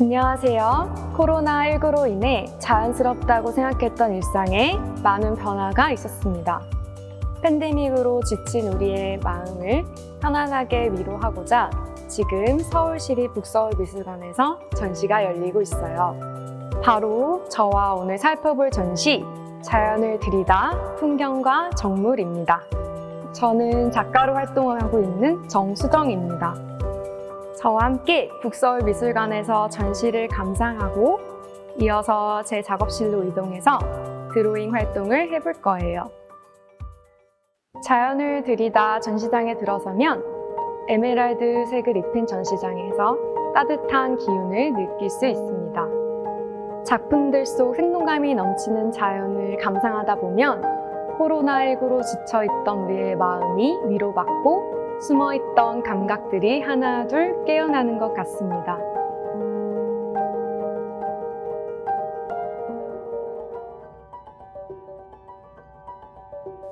안녕하세요. 코로나19로 인해 자연스럽다고 생각했던 일상에 많은 변화가 있었습니다. 팬데믹으로 지친 우리의 마음을 편안하게 위로하고자 지금 서울시립 북서울미술관에서 전시가 열리고 있어요. 바로 저와 오늘 살펴볼 전시, 자연을 들이다 풍경과 정물입니다. 저는 작가로 활동하고 있는 정수정입니다. 저와 함께 북서울미술관에서 전시를 감상하고 이어서 제 작업실로 이동해서 드로잉 활동을 해볼 거예요. 자연을 들이다 전시장에 들어서면 에메랄드 색을 입힌 전시장에서 따뜻한 기운을 느낄 수 있습니다. 작품들 속 생동감이 넘치는 자연을 감상하다 보면 코로나19로 지쳐있던 우리의 마음이 위로받고 숨어있던 감각들이 하나둘 깨어나는 것 같습니다.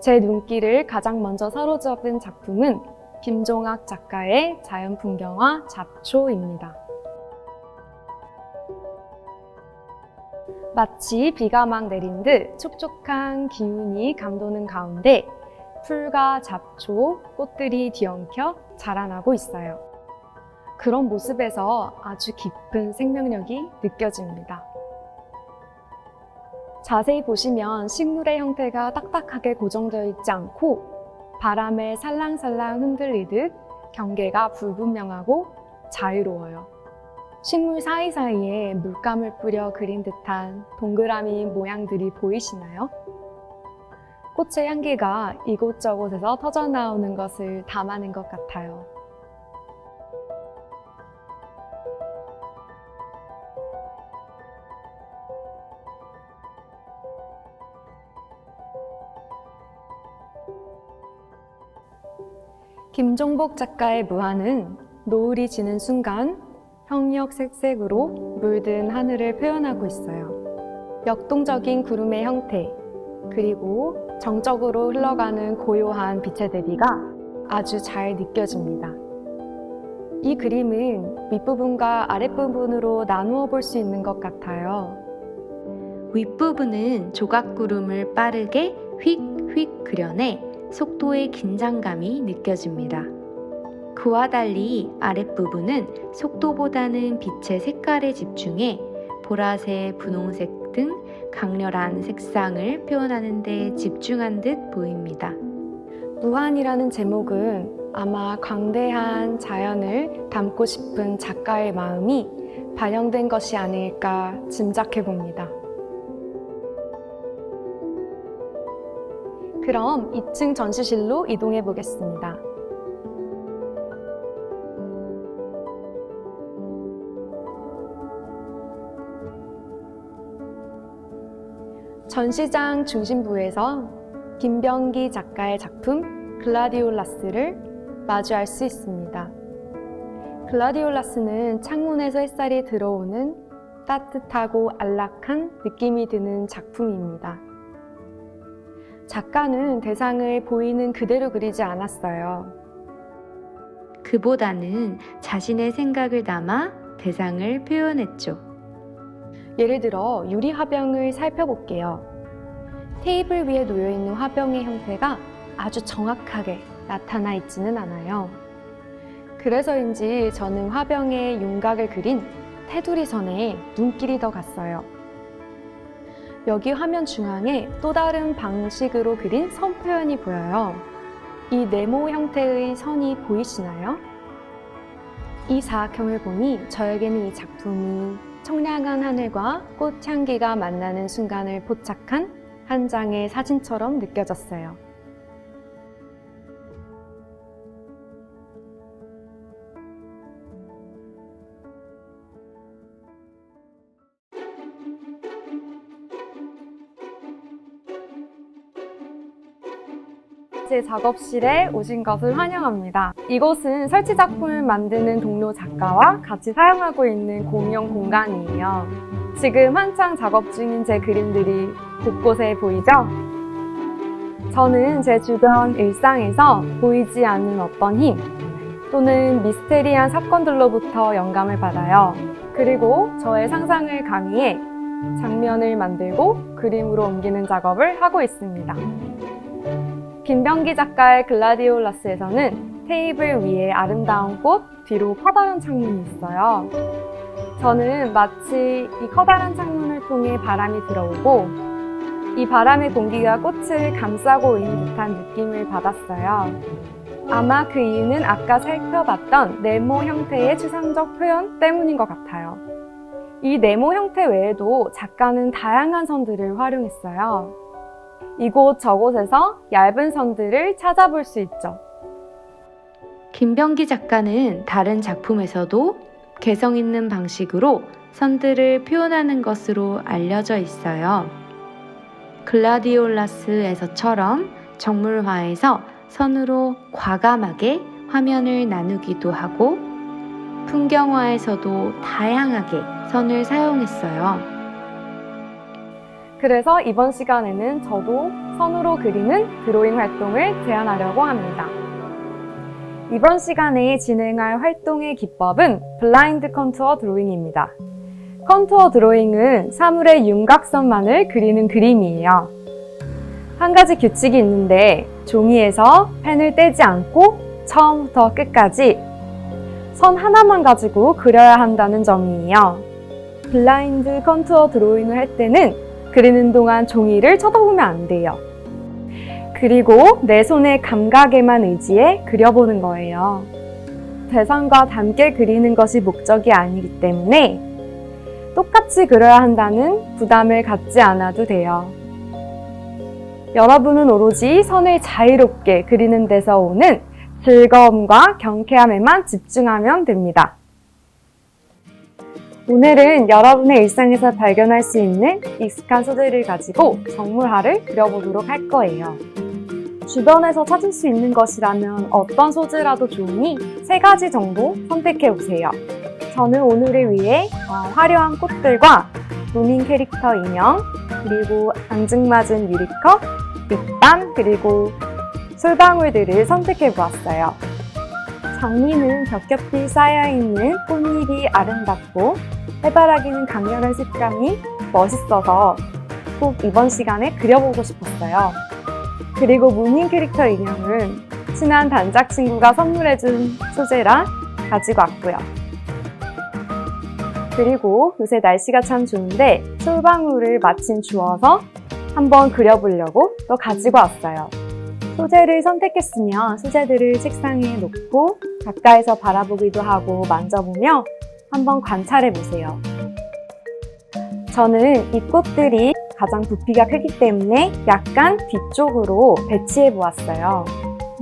제 눈길을 가장 먼저 사로잡은 작품은 김종학 작가의 자연풍경화 잡초입니다. 마치 비가 막 내린 듯 촉촉한 기운이 감도는 가운데 풀과 잡초, 꽃들이 뒤엉켜 자라나고 있어요. 그런 모습에서 아주 깊은 생명력이 느껴집니다. 자세히 보시면 식물의 형태가 딱딱하게 고정되어 있지 않고 바람에 살랑살랑 흔들리듯 경계가 불분명하고 자유로워요. 식물 사이사이에 물감을 뿌려 그린 듯한 동그라미 모양들이 보이시나요? 꽃의 향기가 이곳저곳에서 터져나오는 것을 담아낸 것 같아요. 김종복 작가의 무한은 노을이 지는 순간 형역색색으로 물든 하늘을 표현하고 있어요. 역동적인 구름의 형태, 그리고 정적으로 흘러가는 고요한 빛의 대비가 아주 잘 느껴집니다. 이 그림은 윗부분과 아랫부분으로 나누어 볼 수 있는 것 같아요. 윗부분은 조각구름을 빠르게 휙휙 그려내 속도의 긴장감이 느껴집니다. 그와 달리 아랫부분은 속도보다는 빛의 색깔에 집중해 보라색, 분홍색 등 강렬한 색상을 표현하는 데 집중한 듯 보입니다. 무한이라는 제목은 아마 광대한 자연을 담고 싶은 작가의 마음이 반영된 것이 아닐까 짐작해 봅니다. 그럼 2층 전시실로 이동해 보겠습니다. 전시장 중심부에서 김병기 작가의 작품 글라디올라스를 마주할 수 있습니다. 글라디올라스는 창문에서 햇살이 들어오는 따뜻하고 안락한 느낌이 드는 작품입니다. 작가는 대상을 보이는 그대로 그리지 않았어요. 그보다는 자신의 생각을 담아 대상을 표현했죠. 예를 들어 유리 화병을 살펴볼게요. 테이블 위에 놓여있는 화병의 형태가 아주 정확하게 나타나 있지는 않아요. 그래서인지 저는 화병의 윤곽을 그린 테두리 선에 눈길이 더 갔어요. 여기 화면 중앙에 또 다른 방식으로 그린 선 표현이 보여요. 이 네모 형태의 선이 보이시나요? 이 사각형을 보니 저에게는 이 작품이 청량한 하늘과 꽃향기가 만나는 순간을 포착한 한 장의 사진처럼 느껴졌어요. 제 작업실에 오신 것을 환영합니다. 이곳은 설치 작품을 만드는 동료 작가와 같이 사용하고 있는 공용 공간이에요. 지금 한창 작업 중인 제 그림들이 곳곳에 보이죠? 저는 제 주변 일상에서 보이지 않는 어떤 힘 또는 미스테리한 사건들로부터 영감을 받아요. 그리고 저의 상상을 가미해 장면을 만들고 그림으로 옮기는 작업을 하고 있습니다. 김병기 작가의 글라디올라스에서는 테이블 위에 아름다운 꽃, 뒤로 커다란 창문이 있어요. 저는 마치 이 커다란 창문을 통해 바람이 들어오고 이 바람의 공기가 꽃을 감싸고 있는 듯한 느낌을 받았어요. 아마 그 이유는 아까 살펴봤던 네모 형태의 추상적 표현 때문인 것 같아요. 이 네모 형태 외에도 작가는 다양한 선들을 활용했어요. 이곳 저곳에서 얇은 선들을 찾아볼 수 있죠. 김병기 작가는 다른 작품에서도 개성 있는 방식으로 선들을 표현하는 것으로 알려져 있어요. 글라디올라스에서처럼 정물화에서 선으로 과감하게 화면을 나누기도 하고 풍경화에서도 다양하게 선을 사용했어요. 그래서 이번 시간에는 저도 선으로 그리는 드로잉 활동을 제안하려고 합니다. 이번 시간에 진행할 활동의 기법은 블라인드 컨투어 드로잉입니다. 컨투어 드로잉은 사물의 윤곽선만을 그리는 그림이에요. 한 가지 규칙이 있는데 종이에서 펜을 떼지 않고 처음부터 끝까지 선 하나만 가지고 그려야 한다는 점이에요. 블라인드 컨투어 드로잉을 할 때는 그리는 동안 종이를 쳐다보면 안 돼요. 그리고 내 손의 감각에만 의지해 그려보는 거예요. 대상과 함께 그리는 것이 목적이 아니기 때문에 똑같이 그려야 한다는 부담을 갖지 않아도 돼요. 여러분은 오로지 선을 자유롭게 그리는 데서 오는 즐거움과 경쾌함에만 집중하면 됩니다. 오늘은 여러분의 일상에서 발견할 수 있는 익숙한 소재를 가지고 정물화를 그려보도록 할 거예요. 주변에서 찾을 수 있는 것이라면 어떤 소재라도 좋으니 3가지 정도 선택해보세요. 저는 오늘을 위해 화려한 꽃들과 무민 캐릭터 인형, 그리고 앙증맞은 유리컵, 립밤, 그리고 솔방울들을 선택해보았어요. 장미는 겹겹이 쌓여있는 꽃잎이 아름답고 해바라기는 강렬한 색감이 멋있어서 꼭 이번 시간에 그려보고 싶었어요. 그리고 무민 캐릭터 인형은 친한 단짝 친구가 선물해준 소재라 가지고 왔고요. 그리고 요새 날씨가 참 좋은데 솔방울을 마침 주워서 한번 그려보려고 또 가지고 왔어요. 소재를 선택했으면 소재들을 책상에 놓고 가까이서 바라보기도 하고 만져보며 한번 관찰해보세요. 저는 이 꽃들이 가장 부피가 크기 때문에 약간 뒤쪽으로 배치해보았어요.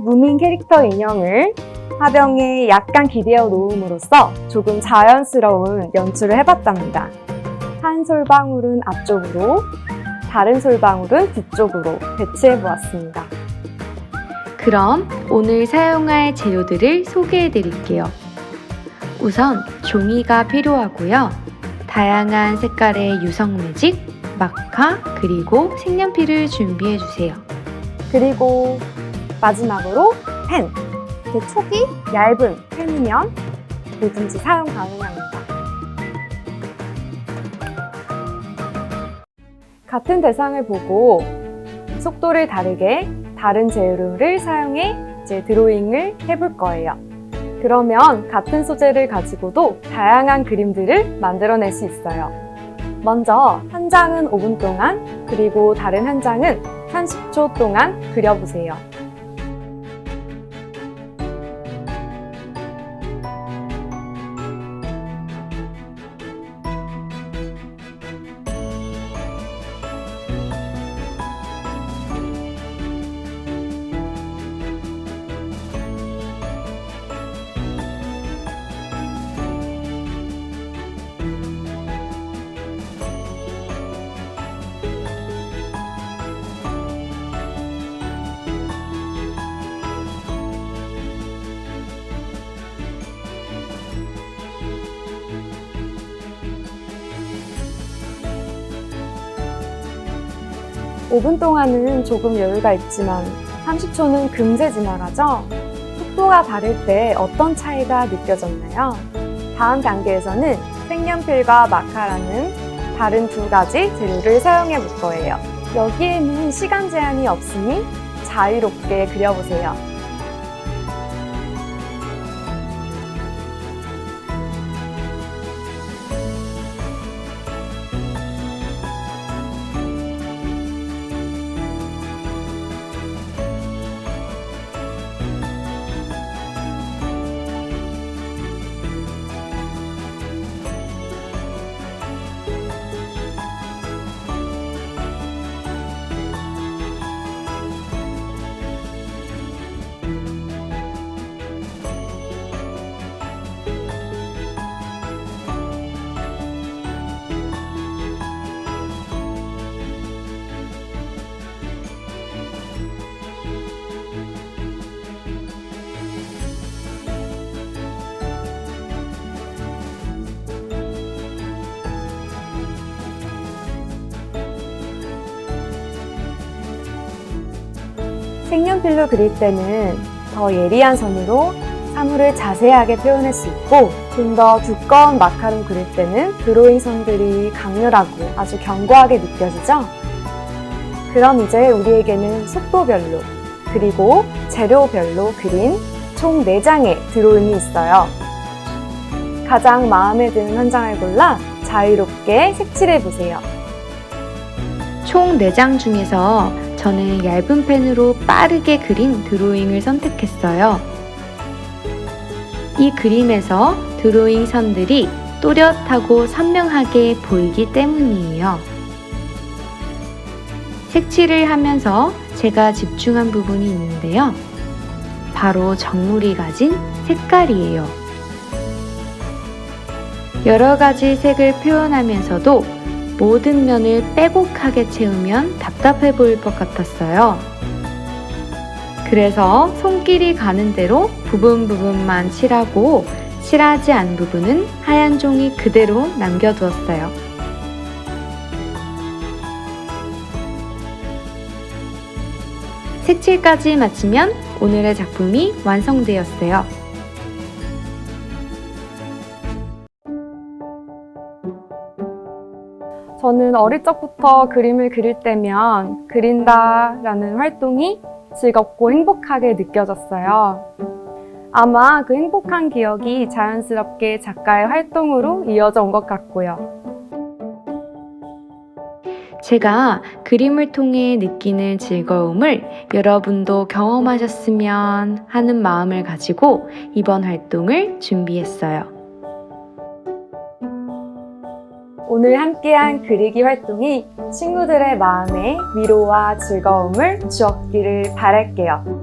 무민 캐릭터 인형을 화병에 약간 기대어 놓음으로써 조금 자연스러운 연출을 해봤답니다. 한 솔방울은 앞쪽으로, 다른 솔방울은 뒤쪽으로 배치해보았습니다. 그럼 오늘 사용할 재료들을 소개해 드릴게요. 우선 종이가 필요하고요. 다양한 색깔의 유성 매직, 마카, 그리고 색연필을 준비해 주세요. 그리고 마지막으로 펜! 촉이 얇은 펜이면 뭐든지 사용 가능합니다. 같은 대상을 보고 속도를 다르게 다른 재료를 사용해 이제 드로잉을 해볼 거예요. 그러면 같은 소재를 가지고도 다양한 그림들을 만들어낼 수 있어요. 먼저 한 장은 5분 동안, 그리고 다른 한 장은 30초 동안 그려보세요. 오 분 동안은 조금 여유가 있지만 30초는 금세 지나가죠? 속도가 다를 때 어떤 차이가 느껴졌나요? 다음 단계에서는 색연필과 마카라는 다른 두 가지 재료를 사용해 볼 거예요. 여기에는 시간 제한이 없으니 자유롭게 그려보세요. 색연필로 그릴 때는 더 예리한 선으로 사물을 자세하게 표현할 수 있고, 좀 더 두꺼운 마카로 그릴 때는 드로잉 선들이 강렬하고 아주 견고하게 느껴지죠? 그럼 이제 우리에게는 속도별로 그리고 재료별로 그린 총 4장의 드로잉이 있어요. 가장 마음에 드는 한 장을 골라 자유롭게 색칠해 보세요. 총 4장 중에서 저는 얇은 펜으로 빠르게 그린 드로잉을 선택했어요. 이 그림에서 드로잉 선들이 또렷하고 선명하게 보이기 때문이에요. 색칠을 하면서 제가 집중한 부분이 있는데요. 바로 정물이 가진 색깔이에요. 여러 가지 색을 표현하면서도 모든 면을 빼곡하게 채우면 답답해 보일 것 같았어요. 그래서 손길이 가는 대로 부분만 칠하고 칠하지 않은 부분은 하얀 종이 그대로 남겨두었어요. 색칠까지 마치면 오늘의 작품이 완성되었어요. 저는 어릴 적부터 그림을 그릴 때면 그린다라는 활동이 즐겁고 행복하게 느껴졌어요. 아마 그 행복한 기억이 자연스럽게 작가의 활동으로 이어져 온 것 같고요. 제가 그림을 통해 느끼는 즐거움을 여러분도 경험하셨으면 하는 마음을 가지고 이번 활동을 준비했어요. 오늘 함께한 그리기 활동이 친구들의 마음에 위로와 즐거움을 주었기를 바랄게요.